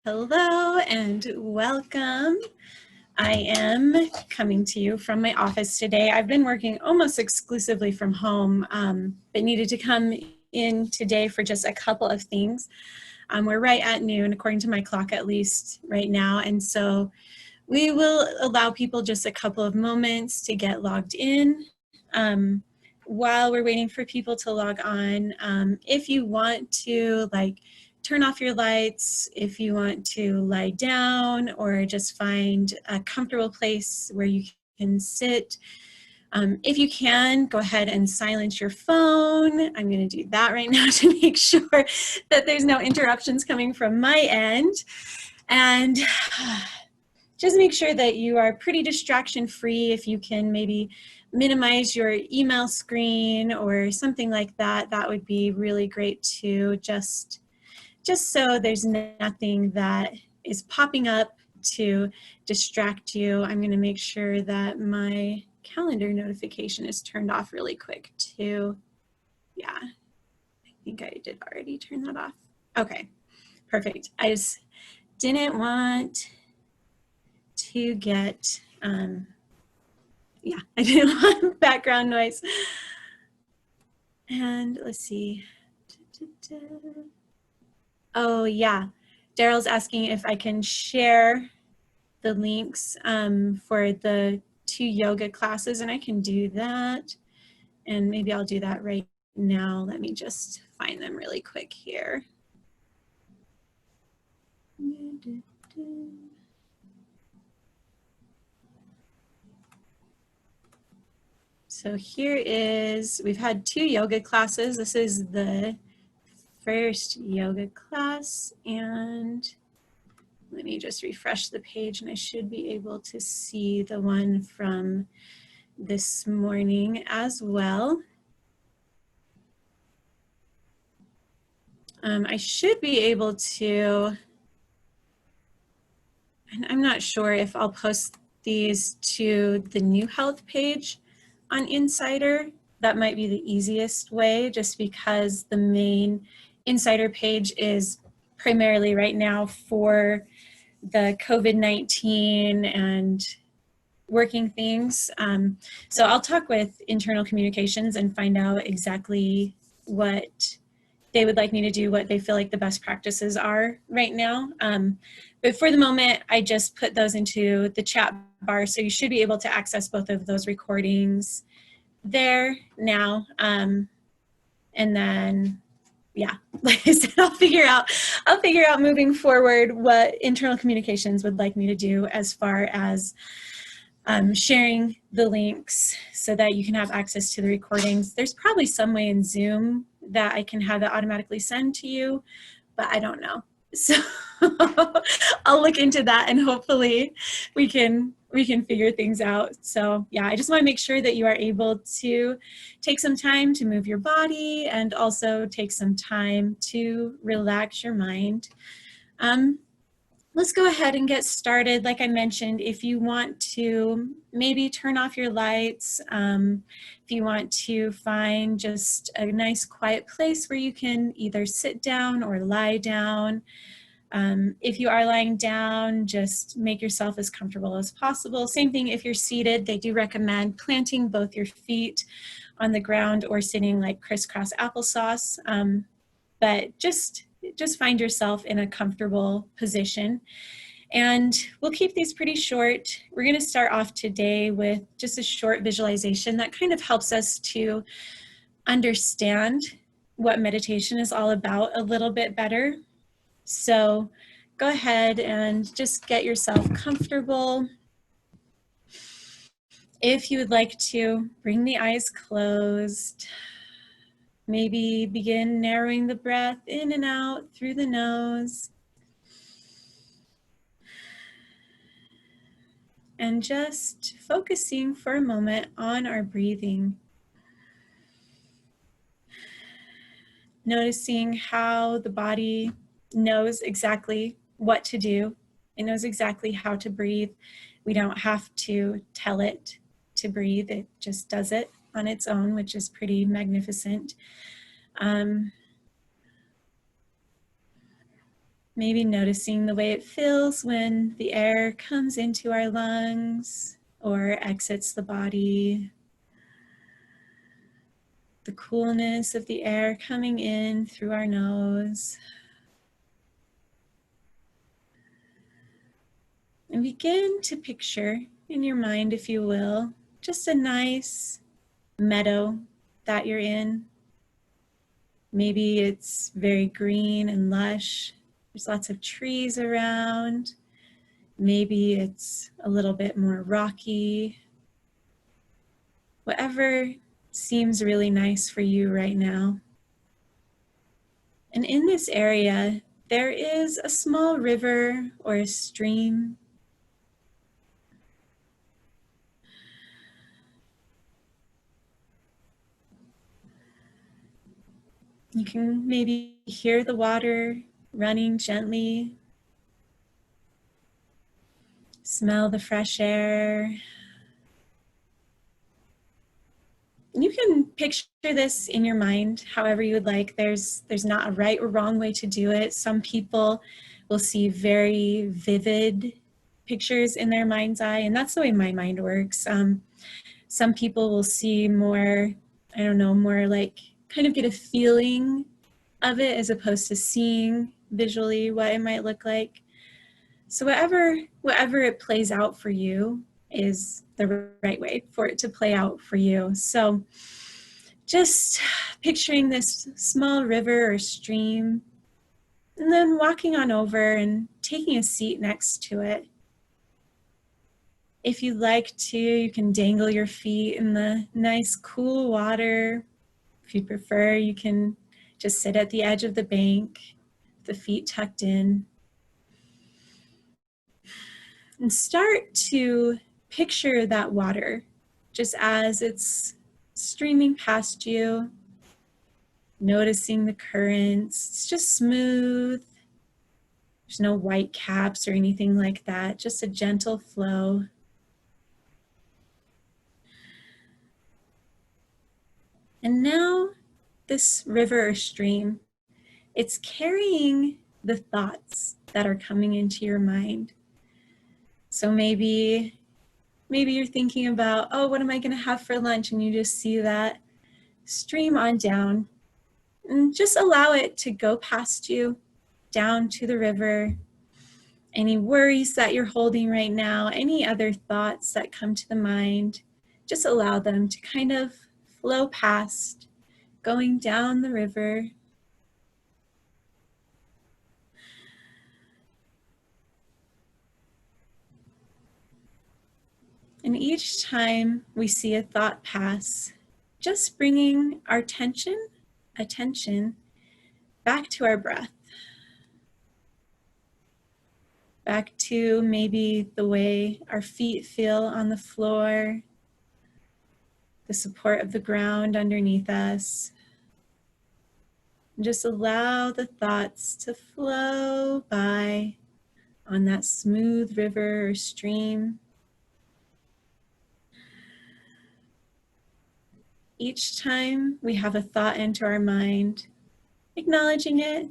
Hello and welcome. I am coming to you from my office today. I've been working almost exclusively from home, but needed to come in today for just a couple of things. We're right at noon, according to my clock at least right now, and so we will allow people just a couple of moments to get logged in. While we're waiting for people to log on, if you want to turn off your lights, if you want to lie down or just find a comfortable place where you can sit. If you can, go ahead and silence your phone. I'm going to do that right now to make sure that there's no interruptions coming from my end. And just make sure that you are pretty distraction free. If you can maybe minimize your email screen or something like that, that would be really great too. Just so there's nothing that is popping up to distract you. I'm going to make sure that my calendar notification is turned off really quick too. Yeah, I think I did already turn that off. Okay, perfect. I just didn't want to get, I didn't want background noise. And let's see. Oh yeah, Daryl's asking if I can share the links for the 2 yoga classes, and I can do that. And maybe I'll do that right now. Let me just find them really quick here. So here is, we've had 2 yoga classes. This is the first yoga class, and let me just refresh the page and I should be able to see the one from this morning as well. I should be able to, and I'm not sure if I'll post these to the New Health page on Insider. That might be the easiest way, just because the main Insider page is primarily right now for the COVID-19 and working things. So I'll talk with internal communications and find out exactly what they would like me to do, what they feel like the best practices are right now. But for the moment, I just put those into the chat bar, so you should be able to access both of those recordings there now. And then, yeah, like I said, I'll figure out moving forward what internal communications would like me to do as far as sharing the links so that you can have access to the recordings. There's probably some way in Zoom that I can have it automatically send to you, but I don't know. So I'll look into that and hopefully we can figure things out. So yeah, I just want to make sure that you are able to take some time to move your body and also take some time to relax your mind. Let's go ahead and get started. Like I mentioned, if you want to maybe turn off your lights, if you want to find just a nice quiet place where you can either sit down or lie down. If you are lying down, just make yourself as comfortable as possible. Same thing if you're seated. They do recommend planting both your feet on the ground or sitting like crisscross applesauce. But just find yourself in a comfortable position. And we'll keep these pretty short. We're going to start off today with just a short visualization that kind of helps us to understand what meditation is all about a little bit better. So go ahead and just get yourself comfortable. If you would like to, bring the eyes closed. Maybe begin narrowing the breath in and out through the nose. And just focusing for a moment on our breathing. Noticing how the body knows exactly what to do. It knows exactly how to breathe. We don't have to tell it to breathe. It just does it on its own, which is pretty magnificent. Maybe noticing the way it feels when the air comes into our lungs or exits the body. The coolness of the air coming in through our nose. And begin to picture in your mind, if you will, just a nice meadow that you're in. Maybe it's very green and lush. There's lots of trees around. Maybe it's a little bit more rocky. Whatever seems really nice for you right now. And in this area, there is a small river or a stream. You can maybe hear the water running gently. Smell the fresh air. You can picture this in your mind however you would like. There's not a right or wrong way to do it. Some people will see very vivid pictures in their mind's eye, and that's the way my mind works. Some people will see more, I don't know, more like kind of get a feeling of it as opposed to seeing visually what it might look like. So whatever it plays out for you is the right way for it to play out for you. So just picturing this small river or stream, and then walking on over and taking a seat next to it. If you'd like to, you can dangle your feet in the nice cool water. If you prefer, you can just sit at the edge of the bank, the feet tucked in. And start to picture that water just as it's streaming past you, noticing the currents. It's just smooth. There's no white caps or anything like that, just a gentle flow. And now this river or stream, it's carrying the thoughts that are coming into your mind. So maybe you're thinking about, oh, what am I going to have for lunch? And you just see that stream on down, and just allow it to go past you down to the river. Any worries that you're holding right now, any other thoughts that come to the mind, just allow them to kind of flow past, going down the river. And each time we see a thought pass, just bringing our attention back to our breath. Back to maybe the way our feet feel on the floor, the support of the ground underneath us. And just allow the thoughts to flow by on that smooth river or stream. Each time we have a thought enter our mind, acknowledging it,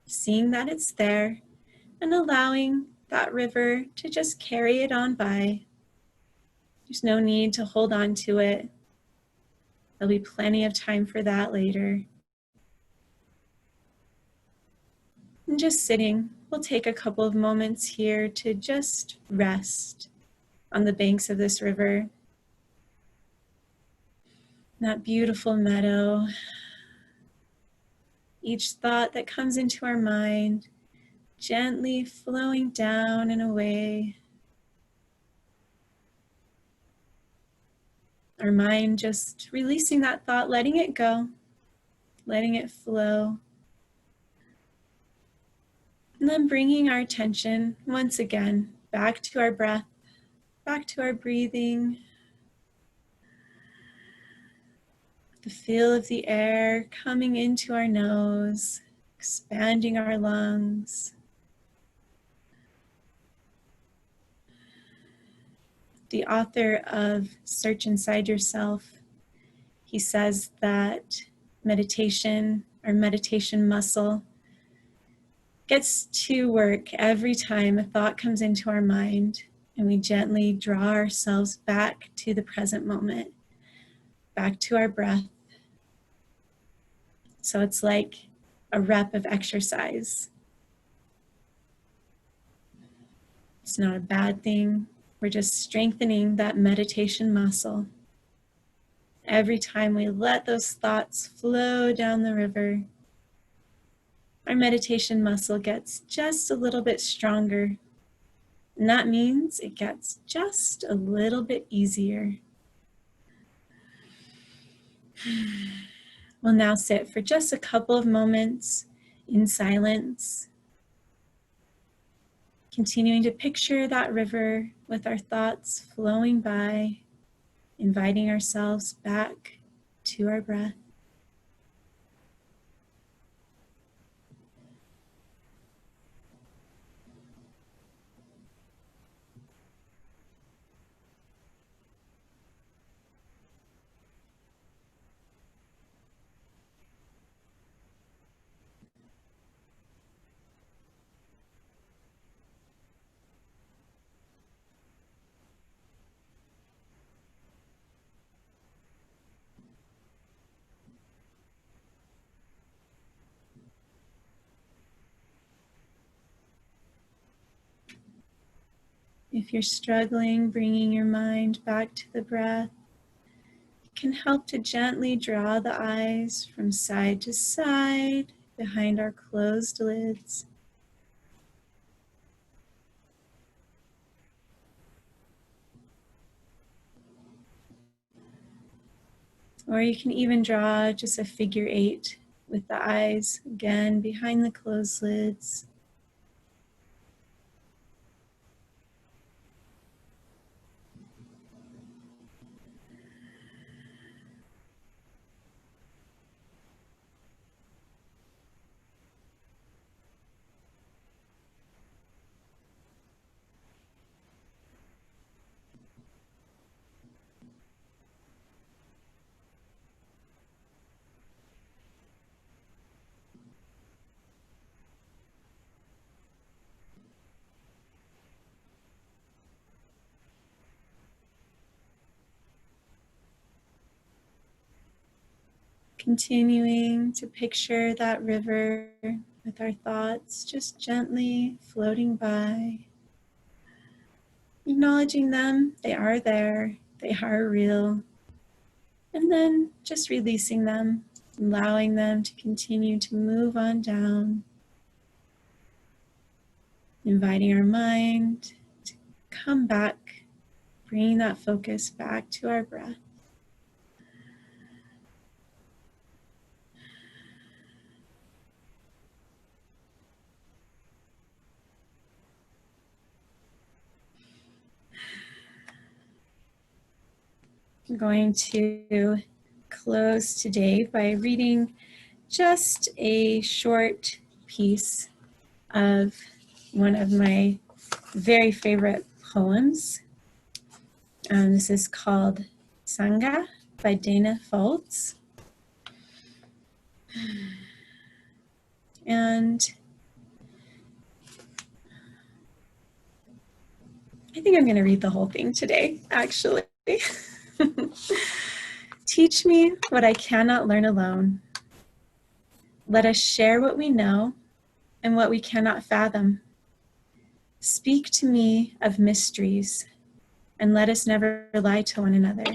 seeing that it's there, and allowing that river to just carry it on by. There's no need to hold on to it. There'll be plenty of time for that later. And just sitting, we'll take a couple of moments here to just rest on the banks of this river. That beautiful meadow. Each thought that comes into our mind, gently flowing down and away. Our mind just releasing that thought, letting it go, letting it flow. And then bringing our attention once again back to our breath, back to our breathing. The feel of the air coming into our nose, expanding our lungs. The author of Search Inside Yourself, he says that meditation, or meditation muscle, gets to work every time a thought comes into our mind, and we gently draw ourselves back to the present moment, back to our breath. So it's like a rep of exercise. It's not a bad thing. We're just strengthening that meditation muscle. Every time we let those thoughts flow down the river, our meditation muscle gets just a little bit stronger. And that means it gets just a little bit easier. We'll now sit for just a couple of moments in silence, continuing to picture that river with our thoughts flowing by, inviting ourselves back to our breath. If you're struggling, bringing your mind back to the breath, it can help to gently draw the eyes from side to side behind our closed lids. Or you can even draw just a figure 8 with the eyes again behind the closed lids. Continuing to picture that river with our thoughts just gently floating by, acknowledging them, they are there, they are real, and then just releasing them, allowing them to continue to move on down, inviting our mind to come back, bringing that focus back to our breath. I'm going to close today by reading just a short piece of one of my very favorite poems. This is called Sangha by Dana Foltz. And I think I'm going to read the whole thing today, actually. Teach me what I cannot learn alone. Let us share what we know and what we cannot fathom. Speak to me of mysteries, and let us never lie to one another.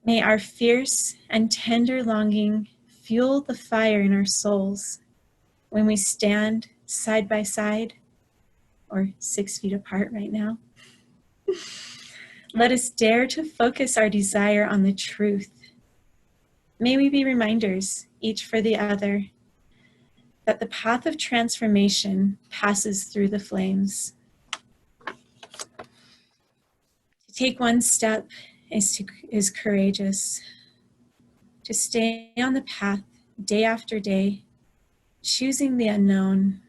May our fierce and tender longing fuel the fire in our souls when we stand side by side, or 6 feet apart right now. Let us dare to focus our desire on the truth. May we be reminders, each for the other, that the path of transformation passes through the flames. To take one step is courageous. To stay on the path day after day, choosing the unknown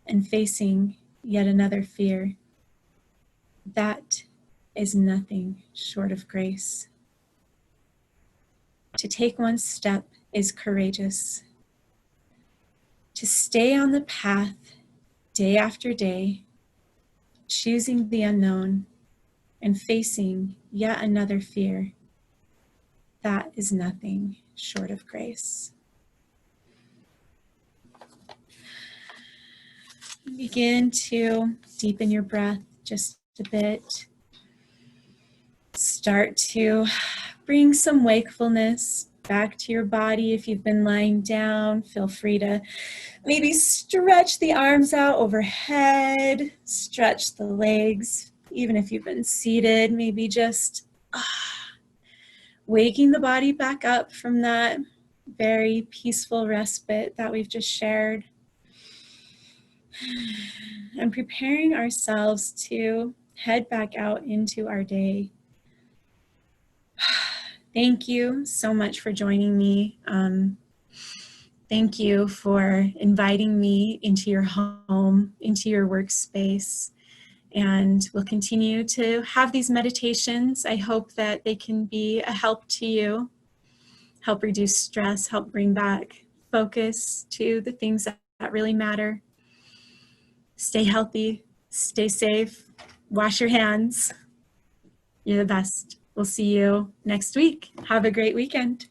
and facing yet another fear, that is nothing short of grace. To take one step is courageous. to stay on the path day after day, choosing the unknown and facing yet another fear, that is nothing short of grace. Begin to deepen your breath just a bit. Start to bring some wakefulness back to your body. If you've been lying down, feel free to maybe stretch the arms out overhead, stretch the legs. Even if you've been seated, maybe just waking the body back up from that very peaceful respite that we've just shared. And preparing ourselves to head back out into our day. Thank you so much for joining me. Thank you for inviting me into your home, into your workspace. And we'll continue to have these meditations. I hope that they can be a help to you, help reduce stress, help bring back focus to the things that really matter. Stay healthy, stay safe, wash your hands. You're the best. We'll see you next week. Have a great weekend.